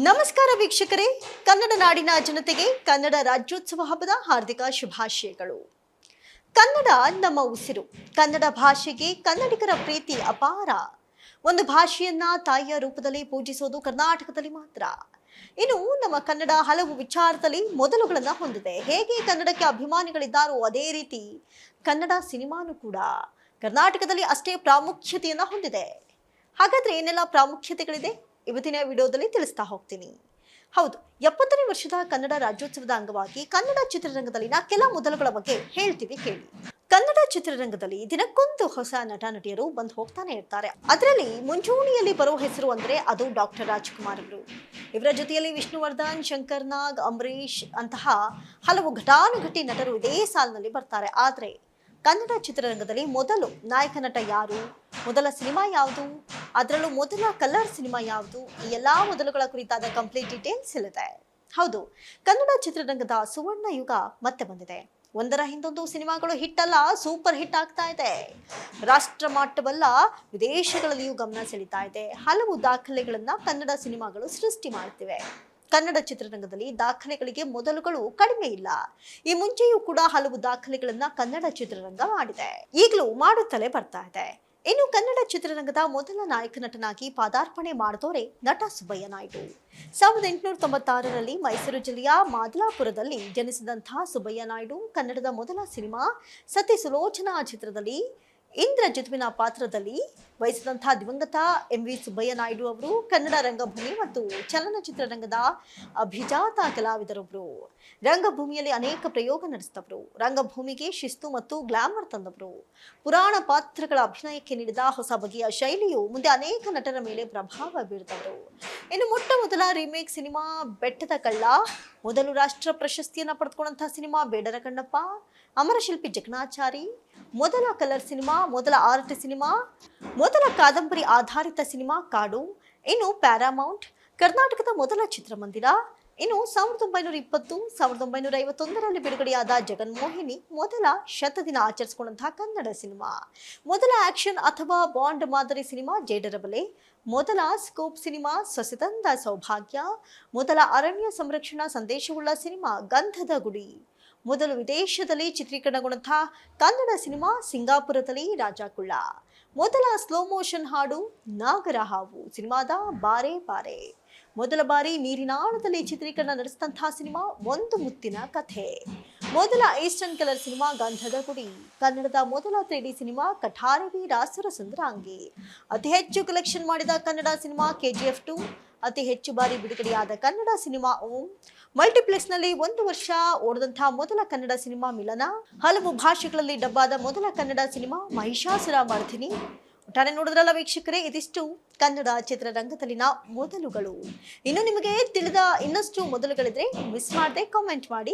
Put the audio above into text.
ನಮಸ್ಕಾರ ವೀಕ್ಷಕರೇ, ಕನ್ನಡ ನಾಡಿನ ಜನತೆಗೆ ಕನ್ನಡ ರಾಜ್ಯೋತ್ಸವ ಹಬ್ಬದ ಹಾರ್ದಿಕ ಶುಭಾಶಯಗಳು. ಕನ್ನಡ ನಮ್ಮ ಉಸಿರು. ಕನ್ನಡ ಭಾಷೆಗೆ ಕನ್ನಡಿಗರ ಪ್ರೀತಿ ಅಪಾರ. ಒಂದು ಭಾಷೆಯನ್ನ ತಾಯಿಯ ರೂಪದಲ್ಲಿ ಪೂಜಿಸೋದು ಕರ್ನಾಟಕದಲ್ಲಿ ಮಾತ್ರ. ಇನ್ನು ನಮ್ಮ ಕನ್ನಡ ಹಲವು ವಿಚಾರದಲ್ಲಿ ಮೊದಲುಗಳನ್ನು ಹೊಂದಿದೆ. ಹೇಗೆ ಕನ್ನಡಕ್ಕೆ ಅಭಿಮಾನಿಗಳಿದ್ದಾರೋ ಅದೇ ರೀತಿ ಕನ್ನಡ ಸಿನಿಮಾನು ಕೂಡ ಕರ್ನಾಟಕದಲ್ಲಿ ಅಷ್ಟೇ ಪ್ರಾಮುಖ್ಯತೆಯನ್ನು ಹೊಂದಿದೆ. ಹಾಗಾದ್ರೆ ಏನೆಲ್ಲ ಪ್ರಾಮುಖ್ಯತೆಗಳಿದೆ ಇವತ್ತಿನ ವಿಡಿಯೋದಲ್ಲಿ ತಿಳಿಸ್ತಾ ಹೋಗ್ತೀನಿ. ಹೌದು, 70ನೇ ವರ್ಷದ ಕನ್ನಡ ರಾಜ್ಯೋತ್ಸವದ ಅಂಗವಾಗಿ ಕನ್ನಡ ಚಿತ್ರರಂಗದಲ್ಲಿನ ಕೆಲ ಮೊದಲುಗಳ ಬಗ್ಗೆ ಹೇಳ್ತೀವಿ ಕೇಳಿ. ಕನ್ನಡ ಚಿತ್ರರಂಗದಲ್ಲಿ ದಿನಕ್ಕೊಂದು ಹೊಸ ನಟ ನಟಿಯರು ಬಂದು ಹೋಗ್ತಾನೆ ಇರ್ತಾರೆ. ಅದರಲ್ಲಿ ಮುಂಚೂಣಿಯಲ್ಲಿ ಬರೋ ಹೆಸರು ಅಂದ್ರೆ ಅದು ಡಾಕ್ಟರ್ ರಾಜ್ಕುಮಾರ್ ಅವರು. ಇವರ ಜೊತೆಯಲ್ಲಿ ವಿಷ್ಣುವರ್ಧನ್, ಶಂಕರ್ ನಾಗ್, ಅಂಬರೀಷ್ ಅಂತಹ ಹಲವು ಘಟಾನುಘಟಿ ನಟರು ಇದೇ ಸಾಲಿನಲ್ಲಿ ಬರ್ತಾರೆ. ಆದ್ರೆ ಕನ್ನಡ ಚಿತ್ರರಂಗದಲ್ಲಿ ಮೊದಲು ನಾಯಕ ನಟ ಯಾರು, ಮೊದಲ ಸಿನಿಮಾ ಯಾವುದು, ಅದರಲ್ಲೂ ಮೊದಲ ಕಲರ್ ಸಿನಿಮಾ ಯಾವುದು, ಈ ಎಲ್ಲಾ ಮೊದಲುಗಳ ಕುರಿತಾದ ಕಂಪ್ಲೀಟ್ ಡೀಟೇಲ್ಸ್ ಇಲ್ಲಿದೆ. ಹೌದು, ಕನ್ನಡ ಚಿತ್ರರಂಗದ ಸುವರ್ಣ ಯುಗ ಮತ್ತೆ ಬಂದಿದೆ. ಒಂದರ ಹಿಂದೊಂದು ಸಿನಿಮಾಗಳು ಹಿಟ್ ಅಲ್ಲ, ಸೂಪರ್ ಹಿಟ್ ಆಗ್ತಾ ಇದೆ. ರಾಷ್ಟ್ರ ಮಟ್ಟವಲ್ಲ, ವಿದೇಶಗಳಲ್ಲಿಯೂ ಗಮನ ಸೆಳೀತಾ ಇದೆ. ಹಲವು ದಾಖಲೆಗಳನ್ನ ಕನ್ನಡ ಸಿನಿಮಾಗಳು ಸೃಷ್ಟಿ ಮಾಡ್ತಿವೆ. ಕನ್ನಡ ಚಿತ್ರರಂಗದಲ್ಲಿ ದಾಖಲೆಗಳಿಗೆ ಮೊದಲುಗಳು ಕಡಿಮೆ ಇಲ್ಲ. ಈ ಮುಂಚೆಯೂ ಕೂಡ ಹಲವು ದಾಖಲೆಗಳನ್ನ ಕನ್ನಡ ಚಿತ್ರರಂಗ ಮಾಡಿದೆ, ಈಗಲೂ ಮಾಡುತ್ತಲೇ ಬರ್ತಾ ಇದೆ. ಇನ್ನು ಕನ್ನಡ ಚಿತ್ರರಂಗದ ಮೊದಲ ನಾಯಕ ನಟನಾಗಿ ಪಾದಾರ್ಪಣೆ ಮಾಡಿದವರೇ ನಟ ಸುಬ್ಬಯ್ಯ ನಾಯ್ಡು. 1896ರಲ್ಲಿ ಮೈಸೂರು ಜಿಲ್ಲೆಯ ಮಾದಲಾಪುರದಲ್ಲಿ ಜನಿಸಿದಂತಹ ಸುಬ್ಬಯ್ಯ ನಾಯ್ಡು ಕನ್ನಡದ ಮೊದಲ ಸಿನಿಮಾ ಸತಿ ಸುಲೋಚನಾ ಚಿತ್ರದಲ್ಲಿ ಇಂದ್ರಜಿತ್ವಿನ ಪಾತ್ರದಲ್ಲಿ ವಹಿಸಿದಂತಹ ದಿವಂಗತ MV ಸುಬ್ಬಯ್ಯ ನಾಯ್ಡು ಅವರು ಕನ್ನಡ ರಂಗಭೂಮಿ ಮತ್ತು ಚಲನಚಿತ್ರ ರಂಗದ ಅಭಿಜಾತ ಕಲಾವಿದರೊಬ್ಬರು. ರಂಗಭೂಮಿಯಲ್ಲಿ ಅನೇಕ ಪ್ರಯೋಗ ನಡೆಸಿದವರು, ರಂಗಭೂಮಿಗೆ ಶಿಸ್ತು ಮತ್ತು ಗ್ಲಾಮರ್ ತಂದವರು. ಪುರಾಣ ಪಾತ್ರಗಳ ಅಭಿನಯಕ್ಕೆ ನೀಡಿದ ಹೊಸ ಬಗೆಯ ಶೈಲಿಯು ಮುಂದೆ ಅನೇಕ ನಟರ ಮೇಲೆ ಪ್ರಭಾವ ಬೀರಿದವರು. ಇನ್ನು ಮೊಟ್ಟ ಮೊದಲ ರೀಮೇಕ್ ಸಿನಿಮಾ ಬೆಟ್ಟದ ಕಳ್ಳ, ಮೊದಲು ರಾಷ್ಟ್ರ ಪ್ರಶಸ್ತಿಯನ್ನು ಪಡೆದುಕೊಂಡಂತಹ ಸಿನಿಮಾ ಬೇಡರ ಕಣ್ಣಪ್ಪ, ಅಮರಶಿಲ್ಪಿ ಜಕಣಾಚಾರಿ, ಮೊದಲ ಕಲರ್ ಸಿನಿಮಾ, ಮೊದಲ ಆರ್ಟ್ ಸಿನಿಮಾ, ಮೊದಲ ಕಾದಂಬರಿ ಆಧಾರಿತ ಸಿನಿಮಾ ಕಾಡು, ಇನ್ನು ಪ್ಯಾರಾಮೌಂಟ್, ಕರ್ನಾಟಕದ ಮೊದಲ ಚಿತ್ರಮಂದಿರ, ಇನ್ನು 1920 1951ರಲ್ಲಿ ಬಿಡುಗಡೆಯಾದ ಜಗನ್ಮೋಹಿನಿ, ಮೊದಲ ಶತದಿನ ಆಚರಿಸಿಕೊಂಡಂತಹ ಕನ್ನಡ ಸಿನಿಮಾ, ಮೊದಲ ಆಕ್ಷನ್ ಅಥವಾ ಬಾಂಡ್ ಮಾದರಿ ಸಿನಿಮಾ ಜೇಡರಬಲೆ, ಮೊದಲ ಸ್ಕೋಪ್ ಸಿನಿಮಾ ಸೊಸೆತಂದ ಸೌಭಾಗ್ಯ, ಮೊದಲ ಅರಣ್ಯ ಸಂರಕ್ಷಣಾ ಸಂದೇಶವುಳ್ಳ ಸಿನಿಮಾ ಗಂಧದ ಗುಡಿ, ಮೊದಲು ವಿದೇಶದಲ್ಲಿ ಚಿತ್ರೀಕರಣಗೊಂಡಂತಹ ಕನ್ನಡ ಸಿನಿಮಾ ಸಿಂಗಾಪುರದಲ್ಲಿ ರಾಜಾಕುಳ್ಳ, ಮೊದಲ ಸ್ಲೋ ಮೋಷನ್ ಹಾಡು ನಾಗರಹಾವು ಸಿನಿಮಾದ ಬಾರೆ ಬಾರೆ, ಮೊದಲ ಬಾರಿ ನೀರಿನಾಳದಲ್ಲಿ ಚಿತ್ರೀಕರಣ ನಡೆಸಿದಂತಹ ಸಿನಿಮಾ ಒಂದು ಮುತ್ತಿನ ಕಥೆ, ಮೊದಲ ಈಸ್ಟರ್ನ್ ಕಲರ್ ಸಿನಿಮಾ ಗಂಧದ ಗುಡಿ, ಕನ್ನಡದ ಮೊದಲ 3D ಸಿನಿಮಾ ಕಠಾರವಿ ರಾಸುರ ಸುಂದರಾಂಗಿ, ಅತಿ ಹೆಚ್ಚು ಕಲೆಕ್ಷನ್ ಮಾಡಿದ ಕನ್ನಡ ಸಿನಿಮಾ KGF 2, ಅತಿ ಹೆಚ್ಚು ಬಾರಿ ಬಿಡುಗಡೆಯಾದ ಕನ್ನಡ ಸಿನಿಮಾ ಓಂ, ಮಲ್ಟಿಪ್ಲೆಕ್ಸ್ನಲ್ಲಿ 1 ವರ್ಷ ಓಡಿದಂತಹ ಮೊದಲ ಕನ್ನಡ ಸಿನಿಮಾ ಮಿಲನ, ಹಲವು ಭಾಷೆಗಳಲ್ಲಿ ಡಬ್ಬಾದ ಮೊದಲ ಕನ್ನಡ ಸಿನಿಮಾ ಮಹಿಷಾಸುರ ಮರ್ಧಿನಿ. ಒಟ್ಟಾರೆ ನೋಡಿದ್ರಲ್ಲ ವೀಕ್ಷಕರೇ, ಇದಿಷ್ಟು ಕನ್ನಡ ಚಿತ್ರರಂಗದಲ್ಲಿನ ಮೊದಲುಗಳು. ಇನ್ನು ನಿಮಗೆ ತಿಳಿದ ಇನ್ನಷ್ಟು ಮೊದಲುಗಳಿದ್ರೆ ಮಿಸ್ ಮಾಡದೆ ಕಾಮೆಂಟ್ ಮಾಡಿ.